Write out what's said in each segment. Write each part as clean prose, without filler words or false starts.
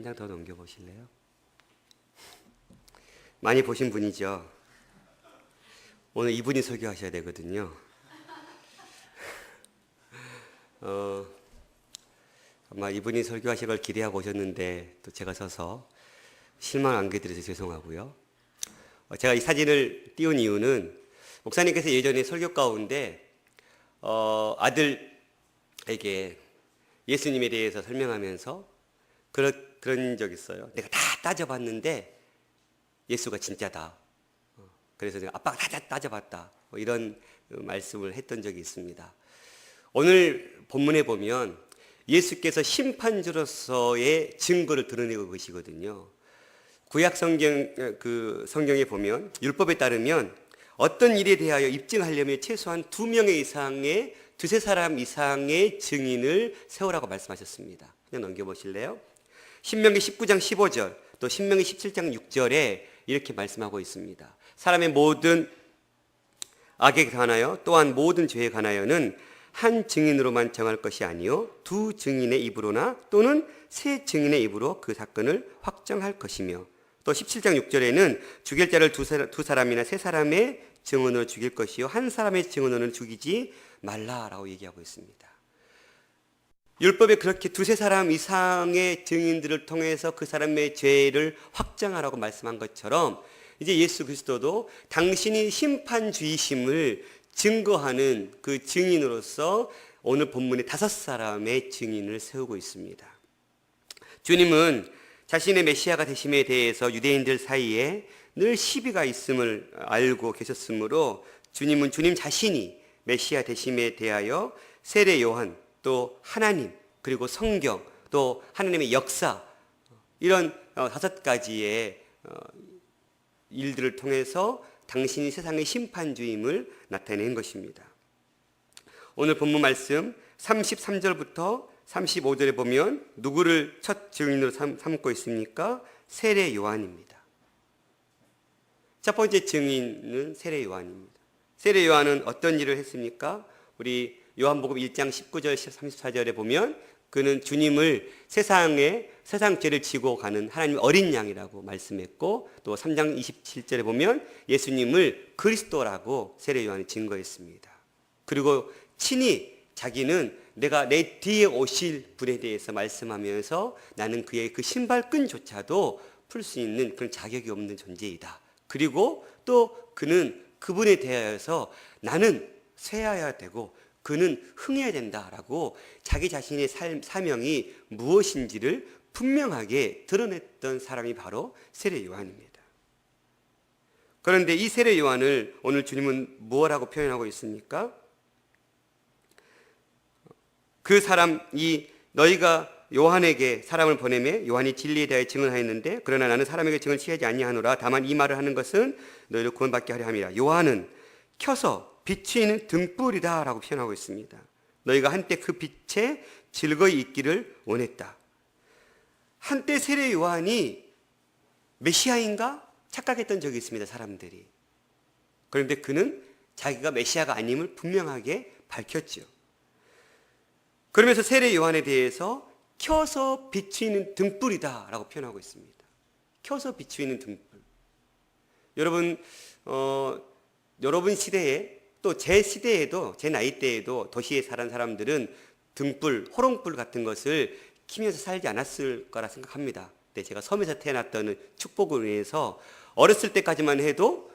한 장 더 넘겨보실래요? 많이 보신 분이죠. 오늘 이분이 설교하셔야 되거든요. 아마 이분이 설교하실 걸 기대하고 오셨는데 또 제가 서서 실망 안겨드려서 죄송하고요. 제가 이 사진을 띄운 이유는 목사님께서 예전에 설교 가운데 아들에게 예수님에 대해서 설명하면서 그런 적이 있어요. 내가 다 따져봤는데 예수가 진짜다. 그래서 내가 아빠가 다 따져봤다. 이런 말씀을 했던 적이 있습니다. 오늘 본문에 보면 예수께서 심판주로서의 증거를 드러내고 계시거든요. 구약 성경에 보면 율법에 따르면 어떤 일에 대하여 입증하려면 최소한 두세 사람 이상의 증인을 세우라고 말씀하셨습니다. 그냥 넘겨보실래요? 신명기 19장 15절 또 신명기 17장 6절에 이렇게 말씀하고 있습니다. 사람의 모든 악에 관하여 또한 모든 죄에 관하여는 한 증인으로만 정할 것이 아니요 두 증인의 입으로나 또는 세 증인의 입으로 그 사건을 확정할 것이며 또 17장 6절에는 죽일 자를 두 사람이나 세 사람의 증언으로 죽일 것이요 한 사람의 증언으로는 죽이지 말라라고 얘기하고 있습니다. 율법에 그렇게 두세 사람 이상의 증인들을 통해서 그 사람의 죄를 확정하라고 말씀한 것처럼 이제 예수 그리스도도 당신이 심판주이심을 증거하는 그 증인으로서 오늘 본문에 5사람의 증인을 세우고 있습니다. 주님은 자신의 메시아가 되심에 대해서 유대인들 사이에 늘 시비가 있음을 알고 계셨으므로 주님은 주님 자신이 메시아 되심에 대하여 세례 요한 또 하나님 그리고 성경 또 하나님의 역사 이런 5가지의 일들을 통해서 당신이 세상의 심판주임을 나타낸 것입니다. 오늘 본문 말씀 33절부터 35절에 보면 누구를 첫 증인으로 삼고 있습니까? 세례 요한입니다. 첫 번째 증인은 세례 요한입니다. 세례 요한은 어떤 일을 했습니까? 우리 요한복음 1장 19절 34절에 보면 그는 주님을 세상 죄를 지고 가는 하나님 어린 양이라고 말씀했고 또 3장 27절에 보면 예수님을 그리스도라고 세례 요한이 증거했습니다. 그리고 친히 자기는 내가 내 뒤에 오실 분에 대해서 말씀하면서 나는 그의 그 신발끈조차도 풀 수 있는 그런 자격이 없는 존재이다. 그리고 또 그는 그분에 대하여서 나는 쇠하여야 되고 그는 흥해야 된다라고 자기 자신의 사명이 무엇인지를 분명하게 드러냈던 사람이 바로 세례 요한입니다. 그런데 이 세례 요한을 오늘 주님은 무엇라고 표현하고 있습니까? 그 사람이 너희가 요한에게 사람을 보내매 요한이 진리에 대하여 증언하였는데 그러나 나는 사람에게 증언을 취하지 아니하노라. 다만 이 말을 하는 것은 너희를 구원받게 하려 함이라. 요한은 켜서 빛이 등불이다 라고 표현하고 있습니다. 너희가 한때 그 빛에 즐거이 있기를 원했다. 한때 세례 요한이 메시아인가 착각했던 적이 있습니다. 사람들이. 그런데 그는 자기가 메시아가 아님을 분명하게 밝혔죠. 그러면서 세례 요한에 대해서 켜서 비추이는 등불이다 라고 표현하고 있습니다. 켜서 비추이는 등불. 여러분 시대에 또 제 시대에도 제 나이 때에도 도시에 사는 사람들은 등불, 호롱불 같은 것을 키면서 살지 않았을 거라 생각합니다. 근데 제가 섬에서 태어났다는 축복을 위해서 어렸을 때까지만 해도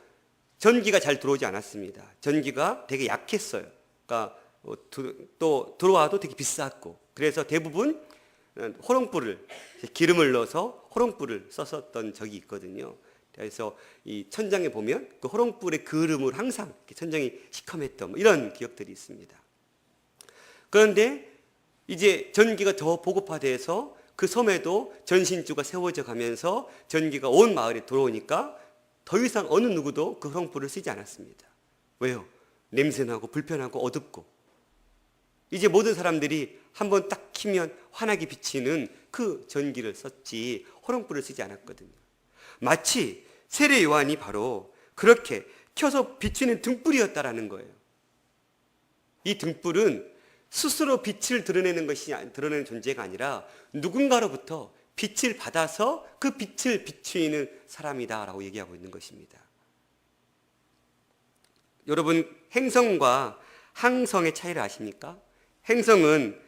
전기가 잘 들어오지 않았습니다. 전기가 되게 약했어요. 그러니까 또 들어와도 되게 비쌌고 그래서 대부분 호롱불을 기름을 넣어서 호롱불을 썼었던 적이 있거든요. 그래서 이 천장에 보면 그 호롱불의 그름을 항상 천장이 시커맸던 이런 기억들이 있습니다. 그런데 이제 전기가 더 보급화돼서 그 섬에도 전신주가 세워져 가면서 전기가 온 마을에 들어오니까 더 이상 어느 누구도 그 호롱불을 쓰지 않았습니다. 왜요? 냄새나고 불편하고 어둡고 이제 모든 사람들이 한번 딱 키면 환하게 비치는 그 전기를 썼지 호롱불을 쓰지 않았거든요. 마치 세례 요한이 바로 그렇게 켜서 비추는 등불이었다라는 거예요. 이 등불은 스스로 빛을 드러내는 존재가 아니라 누군가로부터 빛을 받아서 그 빛을 비추이는 사람이다라고 얘기하고 있는 것입니다. 여러분, 행성과 항성의 차이를 아십니까? 항성은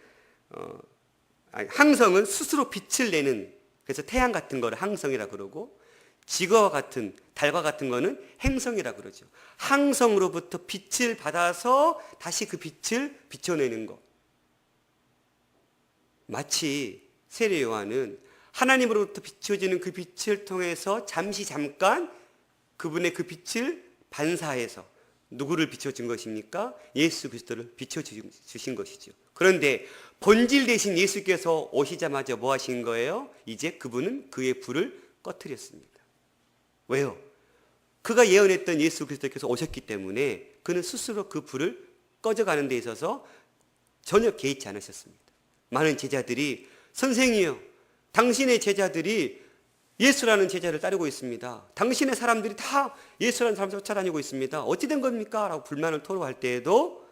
스스로 빛을 내는, 그래서 태양 같은 거를 항성이라 그러고, 지구와 같은, 달과 같은 거는 행성이라 그러죠. 항성으로부터 빛을 받아서 다시 그 빛을 비춰내는 것. 마치 세례 요한은 하나님으로부터 비춰지는 그 빛을 통해서 잠깐 그분의 그 빛을 반사해서 누구를 비춰준 것입니까? 예수 그리스도를 비춰주신 것이죠. 그런데 본질 대신 예수께서 오시자마자 뭐 하신 거예요? 이제 그분은 그의 불을 꺼뜨렸습니다. 왜요? 그가 예언했던 예수 그리스도께서 오셨기 때문에 그는 스스로 그 불을 꺼져가는 데 있어서 전혀 개의치 않으셨습니다. 많은 제자들이 선생이요, 당신의 제자들이 예수라는 제자를 따르고 있습니다. 당신의 사람들이 다 예수라는 사람을 쫓아다니고 있습니다. 어찌 된 겁니까? 라고 불만을 토로할 때에도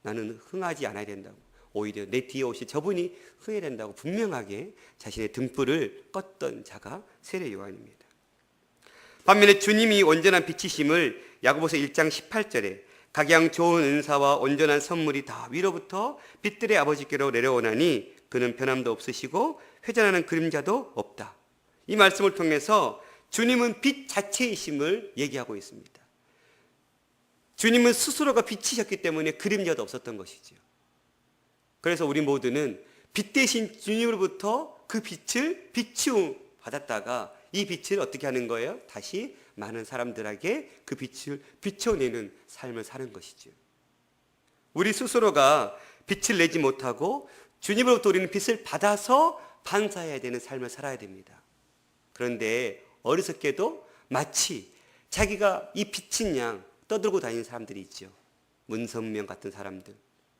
나는 흥하지 않아야 된다고, 오히려 내 뒤에 오실 저분이 흥해야 된다고 분명하게 자신의 등불을 껐던 자가 세례 요한입니다. 반면에 주님이 온전한 빛이심을 야고보서 1장 18절에 각양 좋은 은사와 온전한 선물이 다 위로부터 빛들의 아버지께로 내려오나니 그는 변함도 없으시고 회전하는 그림자도 없다. 이 말씀을 통해서 주님은 빛 자체이심을 얘기하고 있습니다. 주님은 스스로가 빛이셨기 때문에 그림자도 없었던 것이죠. 그래서 우리 모두는 빛 대신 주님으로부터 그 빛을 비추 받았다가 이 빛을 어떻게 하는 거예요? 다시 많은 사람들에게 그 빛을 비춰내는 삶을 사는 것이죠. 우리 스스로가 빛을 내지 못하고 주님으로부터 우리는 빛을 받아서 반사해야 되는 삶을 살아야 됩니다. 그런데 어리석게도 마치 자기가 이 빛인 양 떠들고 다니는 사람들이 있죠. 문선명 같은 사람들,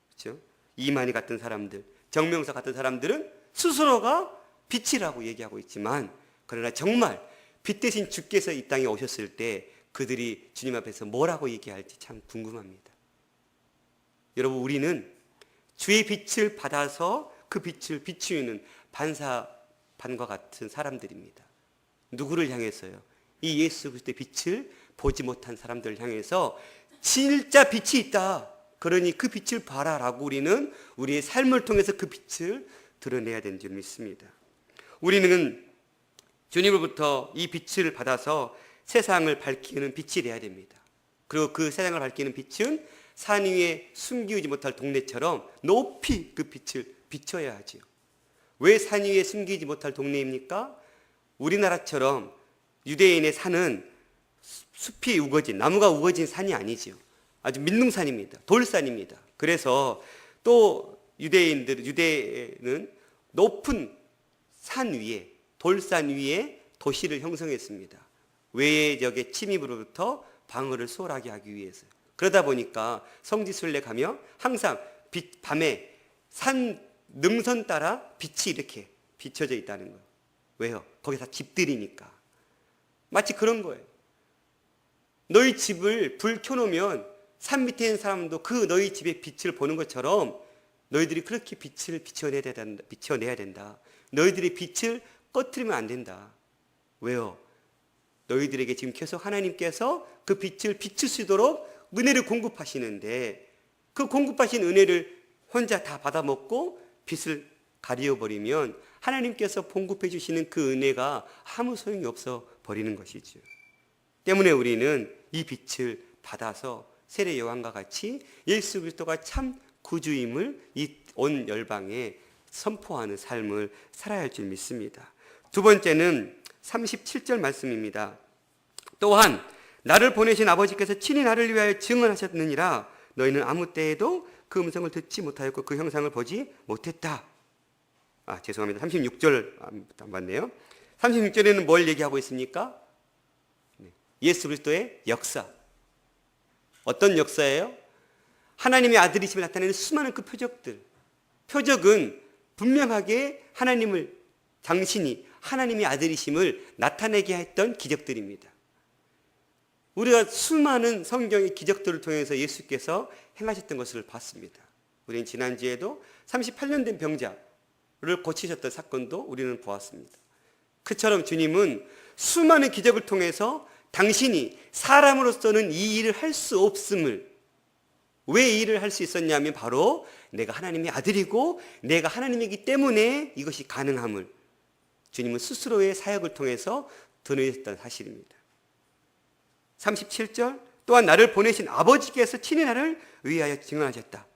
그렇죠? 이만희 같은 사람들, 정명석 같은 사람들은 스스로가 빛이라고 얘기하고 있지만, 그러나 정말 빛 대신 주께서 이 땅에 오셨을 때 그들이 주님 앞에서 뭐라고 얘기할지 참 궁금합니다. 여러분, 우리는 주의 빛을 받아서 그 빛을 비추는 반사반과 같은 사람들입니다. 누구를 향해서요? 이 예수 그리스도의 빛을 보지 못한 사람들을 향해서 진짜 빛이 있다, 그러니 그 빛을 봐라라고 우리는 우리의 삶을 통해서 그 빛을 드러내야 되는 줄 믿습니다. 우리는 주님으로부터 이 빛을 받아서 세상을 밝히는 빛이 되어야 됩니다. 그리고 그 세상을 밝히는 빛은 산 위에 숨기지 못할 동네처럼 높이 그 빛을 비춰야 하죠. 왜 산 위에 숨기지 못할 동네입니까? 우리나라처럼 유대인의 산은 숲이 우거진, 나무가 우거진 산이 아니죠. 아주 민둥산입니다. 돌산입니다. 그래서 또 유대는 높은 산 위에, 돌산 위에 도시를 형성했습니다. 외적의 침입으로부터 방어를 수월하게 하기 위해서요. 그러다 보니까 성지순례 가면 항상 밤에 산 능선 따라 빛이 이렇게 비춰져 있다는 거예요. 왜요? 거기 다 집들이니까. 마치 그런 거예요. 너희 집을 불 켜놓으면 산 밑에 있는 사람도 그 너희 집의 빛을 보는 것처럼 너희들이 그렇게 빛을 비춰내야 된다. 너희들의 빛을 꺼트리면 안 된다. 왜요? 너희들에게 지금 계속 하나님께서 그 빛을 비출 수 있도록 은혜를 공급하시는데, 그 공급하신 은혜를 혼자 다 받아먹고 빛을 가리워버리면 하나님께서 공급해 주시는 그 은혜가 아무 소용이 없어 버리는 것이죠. 때문에 우리는 이 빛을 받아서 세례 요한과 같이 예수 그리스도가 참 구주임을 이 온 열방에 선포하는 삶을 살아야 할 줄 믿습니다. 두 번째는 37절 말씀입니다. 또한 나를 보내신 아버지께서 친히 나를 위하여 증언하셨느니라. 너희는 아무 때에도 그 음성을 듣지 못하였고 그 형상을 보지 못했다. 죄송합니다. 36절 안 맞네요. 36절에는 뭘 얘기하고 있습니까? 예수 그리스도의 역사. 어떤 역사예요? 하나님의 아들이심을 나타내는 수많은 그 표적은 분명하게 당신이 하나님의 아들이심을 나타내게 했던 기적들입니다. 우리가 수많은 성경의 기적들을 통해서 예수께서 행하셨던 것을 봤습니다. 우리는 지난주에도 38년 된 병자, 고치셨던 사건도 우리는 보았습니다. 그처럼 주님은 수많은 기적을 통해서 당신이 사람으로서는 이 일을 할 수 없음을, 왜 이 일을 할 수 있었냐면 바로 내가 하나님의 아들이고 내가 하나님이기 때문에 이것이 가능함을 주님은 스스로의 사역을 통해서 드러내셨다는 사실입니다. 37절, 또한 나를 보내신 아버지께서 친히 나를 위하여 증언하셨다.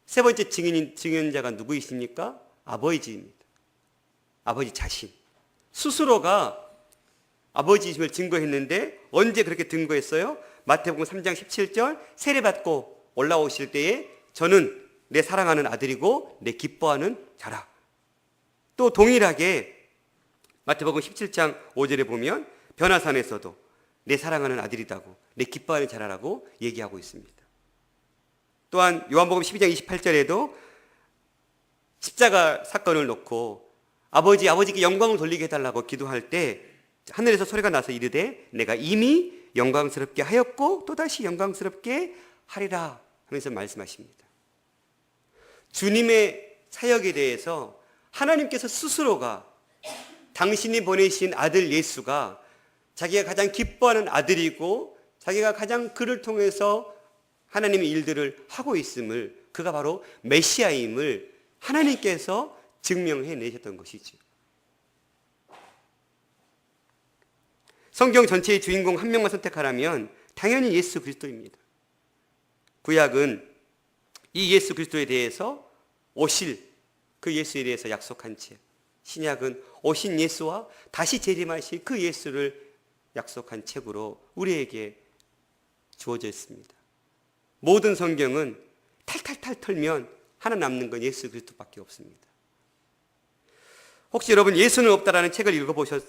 세 번째 증언자가 누구이십니까? 아버지입니다. 아버지 자신. 스스로가 아버지이심을 증거했는데 언제 그렇게 증거했어요? 마태복음 3장 17절, 세례받고 올라오실 때에 저는 내 사랑하는 아들이고 내 기뻐하는 자라. 또 동일하게 마태복음 17장 5절에 보면 변화산에서도 내 사랑하는 아들이다고 내 기뻐하는 자라라고 얘기하고 있습니다. 또한 요한복음 12장 28절에도 십자가 사건을 놓고 아버지께 영광을 돌리게 해달라고 기도할 때 하늘에서 소리가 나서 이르되 내가 이미 영광스럽게 하였고 또다시 영광스럽게 하리라 하면서 말씀하십니다. 주님의 사역에 대해서 하나님께서 스스로가 당신이 보내신 아들 예수가 자기가 가장 기뻐하는 아들이고 자기가 가장 그를 통해서 하나님의 일들을 하고 있음을, 그가 바로 메시아임을 하나님께서 증명해 내셨던 것이죠. 성경 전체의 주인공 한 명만 선택하라면 당연히 예수 그리스도입니다. 구약은 이 예수 그리스도에 대해서 오실 그 예수에 대해서 약속한 채, 신약은 오신 예수와 다시 재림하실 그 예수를 약속한 책으로 우리에게 주어져 있습니다. 모든 성경은 탈탈탈 털면 하나 남는 건 예수 그리스도밖에 없습니다. 혹시 여러분 예수는 없다라는 책을 읽어보셨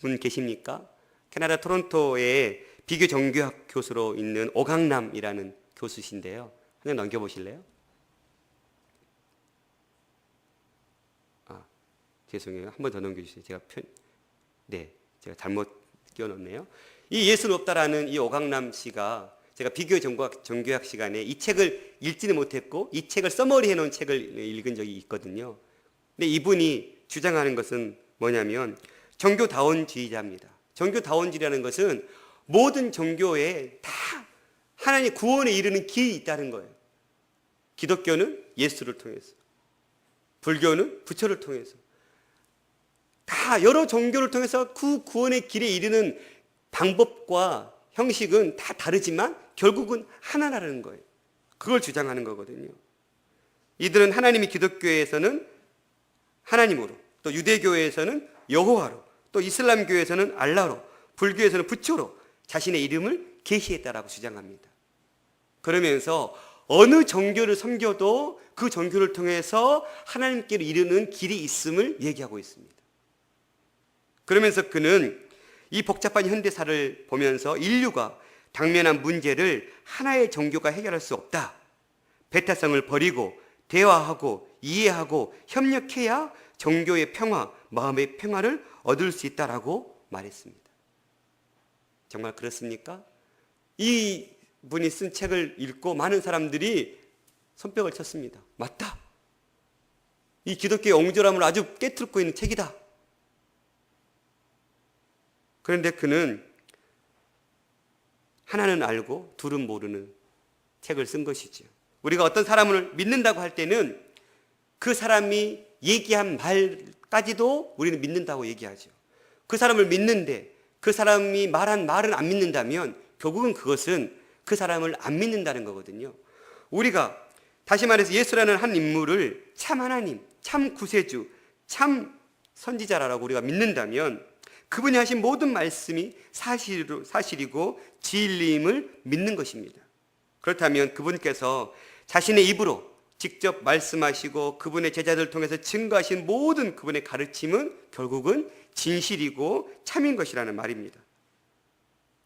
분 계십니까? 캐나다 토론토의 비교 정교학 교수로 있는 오강남이라는 교수신데요. 한번 넘겨보실래요? 죄송해요. 한 번 더 넘겨주세요. 제가 잘못 끼워넣었네요. 이 예수는 없다라는 이 오강남 씨가 제가 비교 정교학 시간에 이 책을 읽지는 못했고 이 책을 써머리 해놓은 책을 읽은 적이 있거든요. 근데 이분이 주장하는 것은 뭐냐면 종교다원주의자입니다. 종교다원주의라는 것은 모든 종교에 다 하나님 구원에 이르는 길이 있다는 거예요. 기독교는 예수를 통해서, 불교는 부처를 통해서, 다 여러 종교를 통해서 그 구원의 길에 이르는 방법과 형식은 다 다르지만 결국은 하나라는 거예요. 그걸 주장하는 거거든요. 이들은 하나님이 기독교에서는 하나님으로, 또 유대교에서는 여호와로, 또 이슬람교에서는 알라로, 불교에서는 부처로 자신의 이름을 계시했다라고 주장합니다. 그러면서 어느 종교를 섬겨도 그 종교를 통해서 하나님께로 이르는 길이 있음을 얘기하고 있습니다. 그러면서 그는 이 복잡한 현대사를 보면서 인류가 당면한 문제를 하나의 종교가 해결할 수 없다. 배타성을 버리고 대화하고 이해하고 협력해야 종교의 평화, 마음의 평화를 얻을 수 있다라고 말했습니다. 정말 그렇습니까? 이 분이 쓴 책을 읽고 많은 사람들이 손뼉을 쳤습니다. 맞다. 이 기독교의 옹졸함을 아주 깨뚫고 있는 책이다. 그런데 그는 하나는 알고 둘은 모르는 책을 쓴 것이죠. 우리가 어떤 사람을 믿는다고 할 때는 그 사람이 얘기한 말까지도 우리는 믿는다고 얘기하죠. 그 사람을 믿는데 그 사람이 말한 말은 안 믿는다면 결국은 그것은 그 사람을 안 믿는다는 거거든요. 우리가 다시 말해서 예수라는 한 인물을 참 하나님, 참 구세주, 참 선지자라고 우리가 믿는다면 그분이 하신 모든 말씀이 사실이고 진리임을 믿는 것입니다. 그렇다면 그분께서 자신의 입으로 직접 말씀하시고 그분의 제자들을 통해서 증거하신 모든 그분의 가르침은 결국은 진실이고 참인 것이라는 말입니다.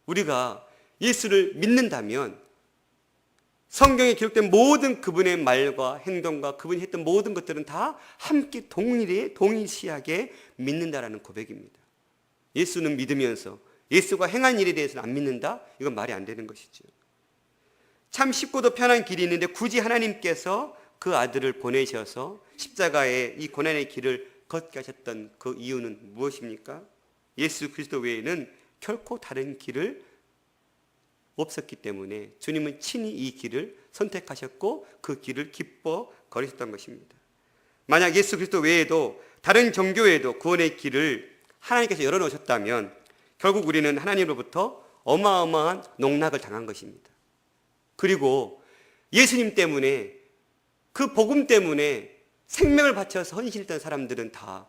우리가 예수를 믿는다면 성경에 기록된 모든 그분의 말과 행동과 그분이 했던 모든 것들은 다 함께 동일시하게 믿는다라는 고백입니다. 예수는 믿으면서 예수가 행한 일에 대해서는 안 믿는다? 이건 말이 안 되는 것이죠. 참 쉽고도 편한 길이 있는데 굳이 하나님께서 그 아들을 보내셔서 십자가의 이 고난의 길을 걷게 하셨던 그 이유는 무엇입니까? 예수 그리스도 외에는 결코 다른 길을 없었기 때문에 주님은 친히 이 길을 선택하셨고 그 길을 기뻐 걸으셨던 것입니다. 만약 예수 그리스도 외에도 다른 종교에도 구원의 길을 하나님께서 열어놓으셨다면 결국 우리는 하나님으로부터 어마어마한 농락을 당한 것입니다. 그리고 예수님 때문에, 그 복음 때문에 생명을 바쳐서 헌신했던 사람들은 다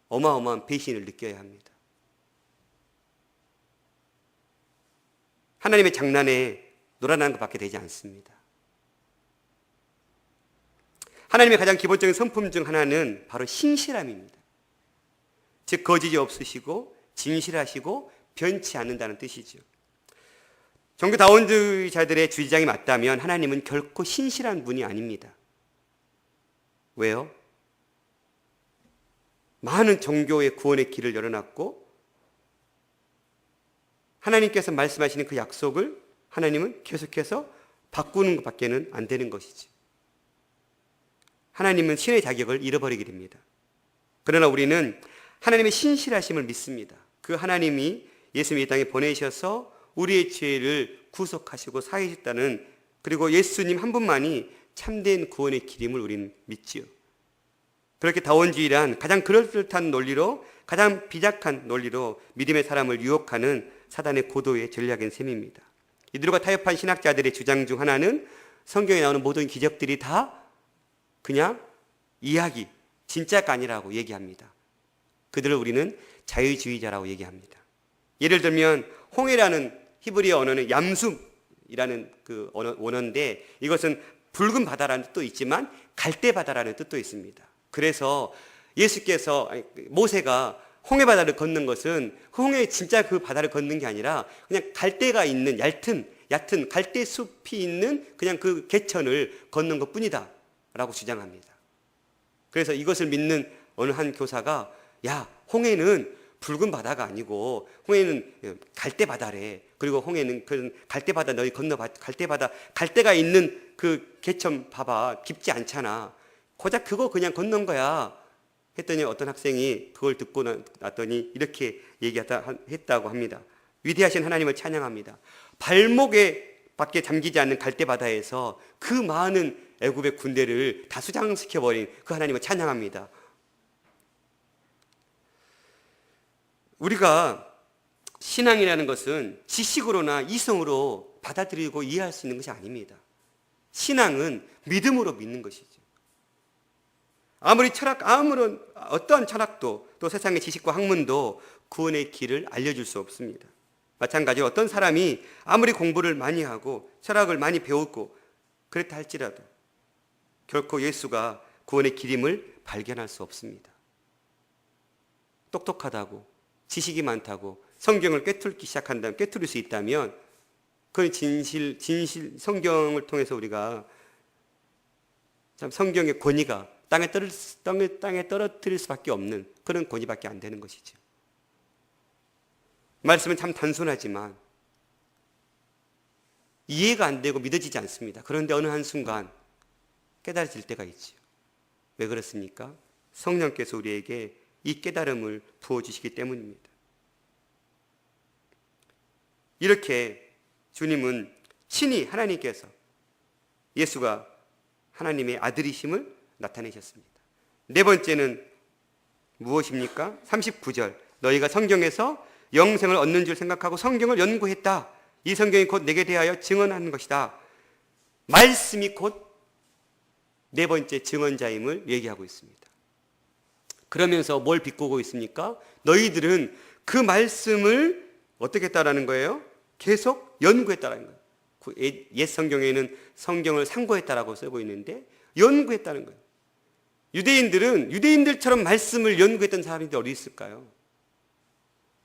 어마어마한 배신을 느껴야 합니다. 하나님의 장난에 놀아나는 것밖에 되지 않습니다. 하나님의 가장 기본적인 성품 중 하나는 바로 신실함입니다. 즉 거짓이 없으시고 진실하시고 변치 않는다는 뜻이죠. 종교다원주의자들의 주장이 맞다면 하나님은 결코 신실한 분이 아닙니다. 왜요? 많은 종교의 구원의 길을 열어놨고 하나님께서 말씀하시는 그 약속을 하나님은 계속해서 바꾸는 것밖에는 안 되는 것이지. 하나님은 신의 자격을 잃어버리게 됩니다. 그러나 우리는 하나님의 신실하심을 믿습니다. 그 하나님이 예수님을 이 땅에 보내셔서 우리의 죄를 구속하시고 사하셨다는, 그리고 예수님 한 분만이 참된 구원의 길임을 우리는 믿지요. 그렇게 다원주의란 가장 그럴듯한 논리로, 가장 비약한 논리로 믿음의 사람을 유혹하는 사단의 고도의 전략인 셈입니다. 이들과 타협한 신학자들의 주장 중 하나는 성경에 나오는 모든 기적들이 다 그냥 이야기, 진짜가 아니라고 얘기합니다. 그들을 우리는 자유주의자라고 얘기합니다. 예를 들면 홍해라는 히브리어 언어는 얌숨이라는 그 원어인데 이것은 붉은 바다라는 뜻도 있지만 갈대 바다라는 뜻도 있습니다. 그래서 예수께서, 모세가 홍해 바다를 걷는 것은 홍해 진짜 그 바다를 걷는 게 아니라 그냥 갈대가 있는 얕은 갈대 숲이 있는 그냥 그 개천을 걷는 것뿐이다 라고 주장합니다. 그래서 이것을 믿는 어느 한 교사가, 야, 홍해는 붉은 바다가 아니고 홍해는 갈대 바다래. 그리고 홍해는 그 갈대 바다 너희 건너봐. 갈대 바다, 갈대가 있는 그 개천 봐봐. 깊지 않잖아. 고작 그거 그냥 건넌 거야. 했더니 어떤 학생이 그걸 듣고 났더니 이렇게 얘기했다고 합니다. 위대하신 하나님을 찬양합니다. 발목에 밖에 잠기지 않는 갈대 바다에서 그 많은 애굽의 군대를 다 수장시켜버린 그 하나님을 찬양합니다. 우리가 신앙이라는 것은 지식으로나 이성으로 받아들이고 이해할 수 있는 것이 아닙니다. 신앙은 믿음으로 믿는 것이죠. 아무런 어떠한 철학도 또 세상의 지식과 학문도 구원의 길을 알려줄 수 없습니다. 마찬가지로 어떤 사람이 아무리 공부를 많이 하고 철학을 많이 배웠고 그랬다 할지라도 결코 예수가 구원의 길임을 발견할 수 없습니다. 똑똑하다고, 지식이 많다고 성경을 꿰뚫기 시작한다면, 꿰뚫을 수 있다면 그건 진실 성경을 통해서 우리가 참 성경의 권위가 땅에 떨어뜨릴 수밖에 없는 그런 권위밖에 안 되는 것이죠. 말씀은 참 단순하지만 이해가 안 되고 믿어지지 않습니다. 그런데 어느 한순간 깨달아질 때가 있죠. 왜 그렇습니까? 성령께서 우리에게 이 깨달음을 부어주시기 때문입니다. 이렇게 주님은 친히 하나님께서 예수가 하나님의 아들이심을 나타내셨습니다. 네 번째는 무엇입니까? 39절 너희가 성경에서 영생을 얻는 줄 생각하고 성경을 연구했다. 이 성경이 곧 내게 대하여 증언하는 것이다. 말씀이 곧 네 번째 증언자임을 얘기하고 있습니다. 그러면서 뭘 비꼬고 있습니까? 너희들은 그 말씀을 어떻게 했다라는 거예요? 계속 연구했다라는 거예요. 옛 성경에는 성경을 상고했다라고 쓰고 있는데 연구했다는 거예요. 유대인들처럼 말씀을 연구했던 사람이 어디 있을까요?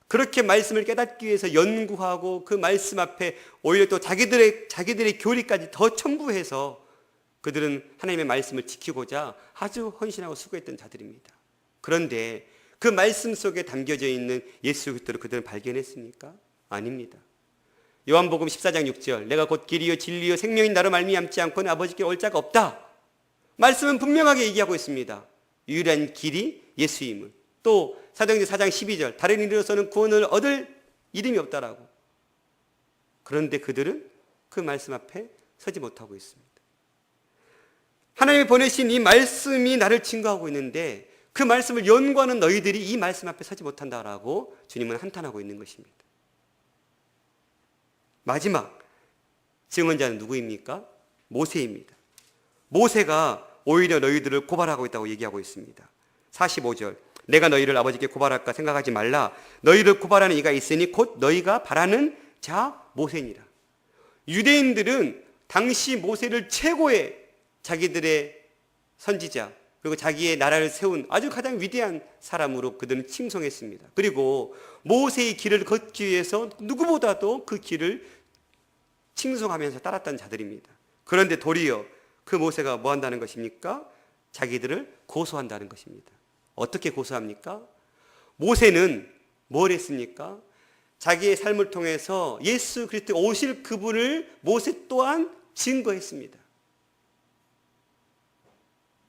그렇게 말씀을 깨닫기 위해서 연구하고 그 말씀 앞에 오히려 또 자기들의 교리까지 더 첨부해서 그들은 하나님의 말씀을 지키고자 아주 헌신하고 수고했던 자들입니다. 그런데 그 말씀 속에 담겨져 있는 예수 그리스도를 그들은 발견했습니까? 아닙니다. 요한복음 14장 6절 내가 곧 길이요 진리요 생명인 나로 말미암지 않고는 아버지께 올 자가 없다. 말씀은 분명하게 얘기하고 있습니다. 유일한 길이 예수임을. 또 사도행전 4장 12절 다른 이로서는 구원을 얻을 이름이 없다라고. 그런데 그들은 그 말씀 앞에 서지 못하고 있습니다. 하나님이 보내신 이 말씀이 나를 증거하고 있는데 그 말씀을 연구하는 너희들이 이 말씀 앞에 서지 못한다라고 주님은 한탄하고 있는 것입니다. 마지막 증언자는 누구입니까? 모세입니다. 모세가 오히려 너희들을 고발하고 있다고 얘기하고 있습니다. 45절 내가 너희를 아버지께 고발할까 생각하지 말라. 너희를 고발하는 이가 있으니 곧 너희가 바라는 자 모세니라. 유대인들은 당시 모세를 최고의 자기들의 선지자 그리고 자기의 나라를 세운 아주 가장 위대한 사람으로 그들은 칭송했습니다. 그리고 모세의 길을 걷기 위해서 누구보다도 그 길을 칭송하면서 따랐던 자들입니다. 그런데 도리어 그 모세가 뭐 한다는 것입니까? 자기들을 고소한다는 것입니다. 어떻게 고소합니까? 모세는 뭘 했습니까? 자기의 삶을 통해서 예수 그리스도 오실 그분을 모세 또한 증거했습니다.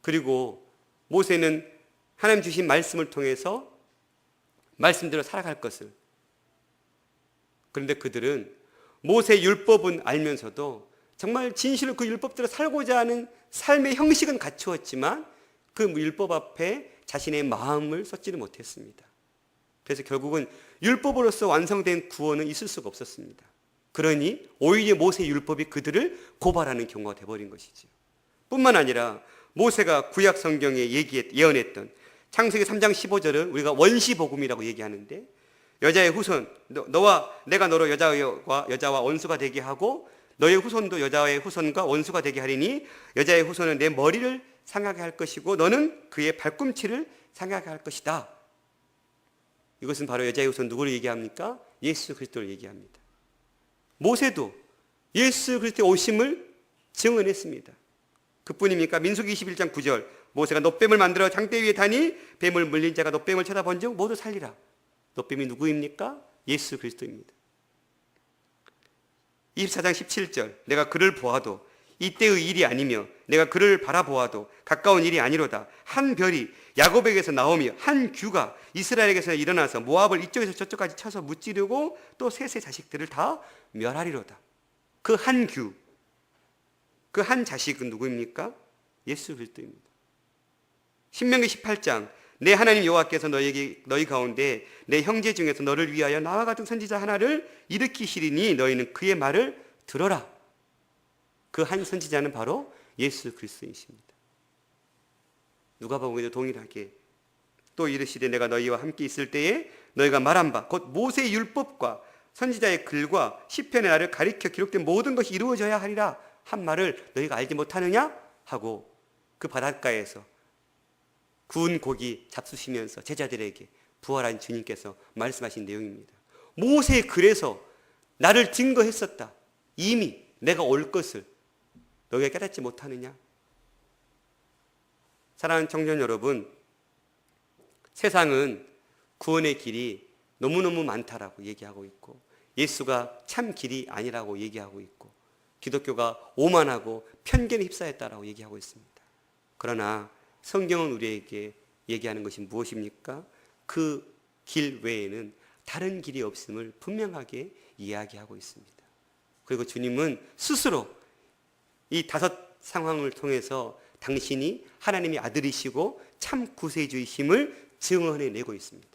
그리고 모세는 하나님 주신 말씀을 통해서 말씀대로 살아갈 것을. 그런데 그들은 모세 율법은 알면서도 정말 진실로 그 율법대로 살고자 하는 삶의 형식은 갖추었지만 그 율법 앞에 자신의 마음을 쏟지를 못했습니다. 그래서 결국은 율법으로서 완성된 구원은 있을 수가 없었습니다. 그러니 오히려 모세 율법이 그들을 고발하는 경우가 되어버린 것이죠. 뿐만 아니라 모세가 구약 성경에 예언했던 창세기 3장 15절은 우리가 원시복음이라고 얘기하는데 여자의 후손, 너와 내가 너로 여자와 원수가 되게 하고 너의 후손도 여자의 후손과 원수가 되게 하리니 여자의 후손은 내 머리를 상하게 할 것이고 너는 그의 발꿈치를 상하게 할 것이다. 이것은 바로 여자의 후손 누구를 얘기합니까? 예수 그리스도를 얘기합니다. 모세도 예수 그리스도의 오심을 증언했습니다. 그뿐입니까? 민수기 21장 9절 모세가 놋뱀을 만들어 장대 위에 다니 뱀을 물린 자가 놋뱀을 쳐다본 즉 모두 살리라. 놋뱀이 누구입니까? 예수 그리스도입니다. 24장 17절 내가 그를 보아도 이때의 일이 아니며 내가 그를 바라보아도 가까운 일이 아니로다. 한 별이 야곱에게서 나오며 한 규가 이스라엘에게서 일어나서 모압을 이쪽에서 저쪽까지 쳐서 무찌르고 또 셋의 자식들을 다 멸하리로다. 그 한 규, 그 한 자식은 누구입니까? 예수 그리스도입니다. 신명기 18장 내 하나님 여호와께서 너희 가운데 내 형제 중에서 너를 위하여 나와 같은 선지자 하나를 일으키시리니 너희는 그의 말을 들어라. 그 한 선지자는 바로 예수 그리스도이십니다. 누가복음에도 동일하게 또 이르시되 내가 너희와 함께 있을 때에 너희가 말한 바 곧 모세의 율법과 선지자의 글과 시편의 나를 가리켜 기록된 모든 것이 이루어져야 하리라 한 말을 너희가 알지 못하느냐 하고 그 바닷가에서 구운 고기 잡수시면서 제자들에게 부활한 주님께서 말씀하신 내용입니다. 모세의 글에서 나를 증거했었다. 이미 내가 올 것을 너희가 깨닫지 못하느냐? 사랑하는 청년 여러분, 세상은 구원의 길이 너무너무 많다라고 얘기하고 있고 예수가 참 길이 아니라고 얘기하고 있고 기독교가 오만하고 편견에 휩싸였다라고 얘기하고 있습니다. 그러나 성경은 우리에게 얘기하는 것이 무엇입니까? 그 길 외에는 다른 길이 없음을 분명하게 이야기하고 있습니다. 그리고 주님은 스스로 이 5 상황을 통해서 당신이 하나님의 아들이시고 참 구세주이심을 증언해내고 있습니다.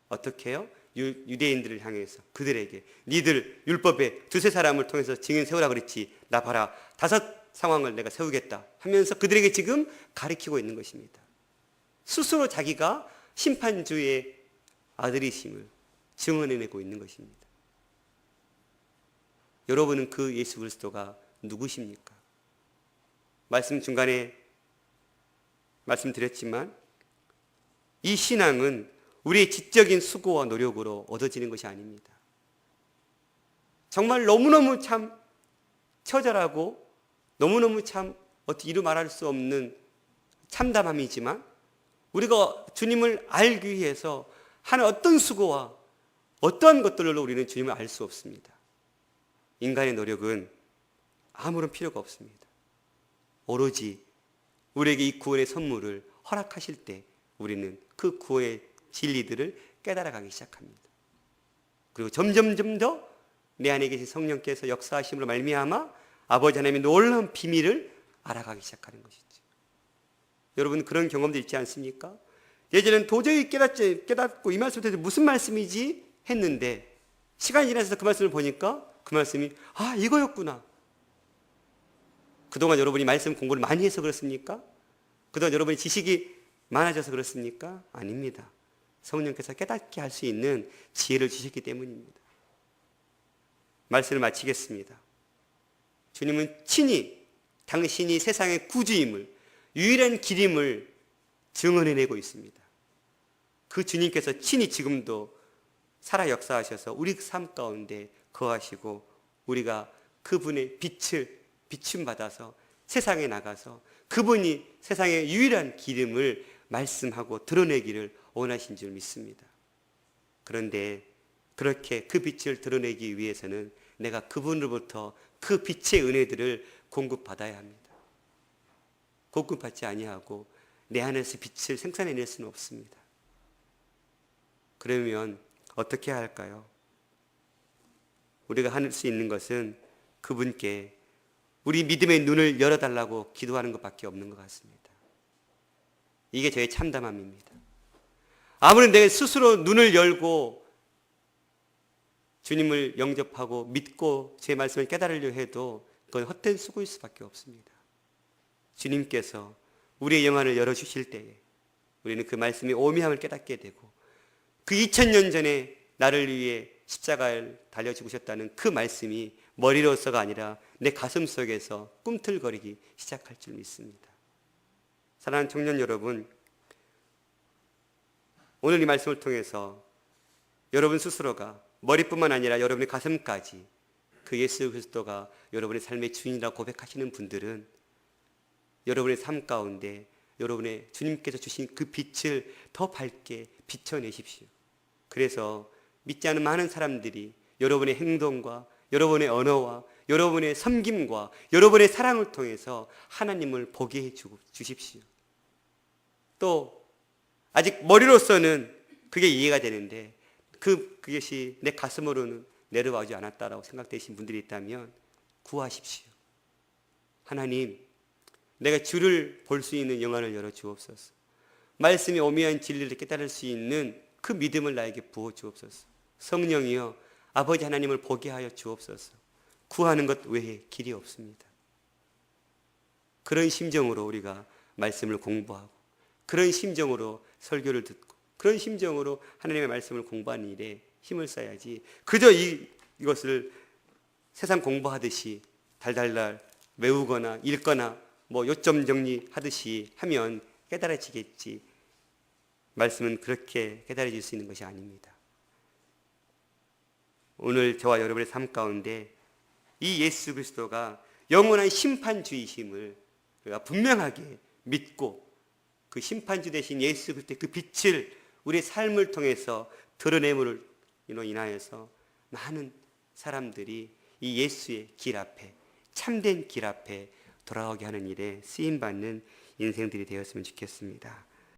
어떻게 해요? 유대인들을 향해서 그들에게 니들 율법에 2-3 사람을 통해서 증인 세우라 그랬지 나 봐라 5 상황을 내가 세우겠다 하면서 그들에게 지금 가르치고 있는 것입니다. 스스로 자기가 심판주의 아들이심을 증언해내고 있는 것입니다. 여러분은 그 예수 그리스도가 누구십니까? 말씀 중간에 말씀드렸지만 이 신앙은 우리의 지적인 수고와 노력으로 얻어지는 것이 아닙니다. 정말 너무너무 참 처절하고 너무너무 참 어떻게 이루 말할 수 없는 참담함이지만 우리가 주님을 알기 위해서 하는 어떤 수고와 어떠한 것들로 우리는 주님을 알 수 없습니다. 인간의 노력은 아무런 필요가 없습니다. 오로지 우리에게 이 구원의 선물을 허락하실 때 우리는 그 구원의 진리들을 깨달아가기 시작합니다. 그리고 점점 더 내 안에 계신 성령께서 역사하심으로 말미암아 아버지 하나님의 놀라운 비밀을 알아가기 시작하는 것이죠. 여러분 그런 경험도 있지 않습니까? 예전에는 도저히 깨닫고 이 말씀 때문에 무슨 말씀이지 했는데 시간이 지나서 그 말씀을 보니까 그 말씀이 이거였구나. 그동안 여러분이 말씀 공부를 많이 해서 그렇습니까? 그동안 여러분이 지식이 많아져서 그렇습니까? 아닙니다. 성령께서 깨닫게 할 수 있는 지혜를 주셨기 때문입니다. 말씀을 마치겠습니다. 주님은 친히 당신이 세상의 구주임을, 유일한 길임을 증언해내고 있습니다. 그 주님께서 친히 지금도 살아 역사하셔서 우리 삶 가운데 거하시고 우리가 그분의 빛을 비춤받아서 세상에 나가서 그분이 세상의 유일한 길임을 말씀하고 드러내기를 원하신 줄 믿습니다. 그런데 그렇게 그 빛을 드러내기 위해서는 내가 그분으로부터 그 빛의 은혜들을 공급받아야 합니다. 공급받지 아니하고 내 안에서 빛을 생산해낼 수는 없습니다. 그러면 어떻게 해야 할까요? 우리가 할 수 있는 것은 그분께 우리 믿음의 눈을 열어달라고 기도하는 것밖에 없는 것 같습니다. 이게 저의 참담함입니다. 아무리 내가 스스로 눈을 열고 주님을 영접하고 믿고 제 말씀을 깨달으려 해도 그건 헛된 수고일 수밖에 없습니다. 주님께서 우리의 영안을 열어주실 때에 우리는 그 말씀의 오묘함을 깨닫게 되고 그 2000년 전에 나를 위해 십자가를 달려 죽으셨다는 그 말씀이 머리로서가 아니라 내 가슴 속에서 꿈틀거리기 시작할 줄 믿습니다. 사랑하는 청년 여러분, 오늘 이 말씀을 통해서 여러분 스스로가 머리뿐만 아니라 여러분의 가슴까지 그 예수 그리스도가 여러분의 삶의 주인이라고 고백하시는 분들은 여러분의 삶 가운데 여러분의 주님께서 주신 그 빛을 더 밝게 비춰내십시오. 그래서 믿지 않은 많은 사람들이 여러분의 행동과 여러분의 언어와 여러분의 섬김과 여러분의 사랑을 통해서 하나님을 보게 해 주십시오. 또 아직 머리로서는 그게 이해가 되는데 그것이 내 가슴으로는 내려와지 않았다라고 생각되신 분들이 있다면 구하십시오. 하나님, 내가 주를 볼 수 있는 영안을 열어 주옵소서. 말씀이 오묘한 진리를 깨달을 수 있는 그 믿음을 나에게 부어 주옵소서. 성령이여 아버지 하나님을 보게 하여 주옵소서. 구하는 것 외에 길이 없습니다. 그런 심정으로 우리가 말씀을 공부하고 그런 심정으로 설교를 듣고 그런 심정으로 하나님의 말씀을 공부하는 일에 힘을 써야지 그저 이것을 세상 공부하듯이 달달달 외우거나 읽거나 요점 정리하듯이 하면 깨달아지겠지. 말씀은 그렇게 깨달아질 수 있는 것이 아닙니다. 오늘 저와 여러분의 삶 가운데 이 예수 그리스도가 영원한 심판주이심을 우리가 분명하게 믿고 그 심판주 되신 예수 그리스도의 그 빛을 우리의 삶을 통해서 드러냄으로 인하여서 많은 사람들이 이 예수의 길 앞에 참된 길 앞에 돌아오게 하는 일에 쓰임받는 인생들이 되었으면 좋겠습니다.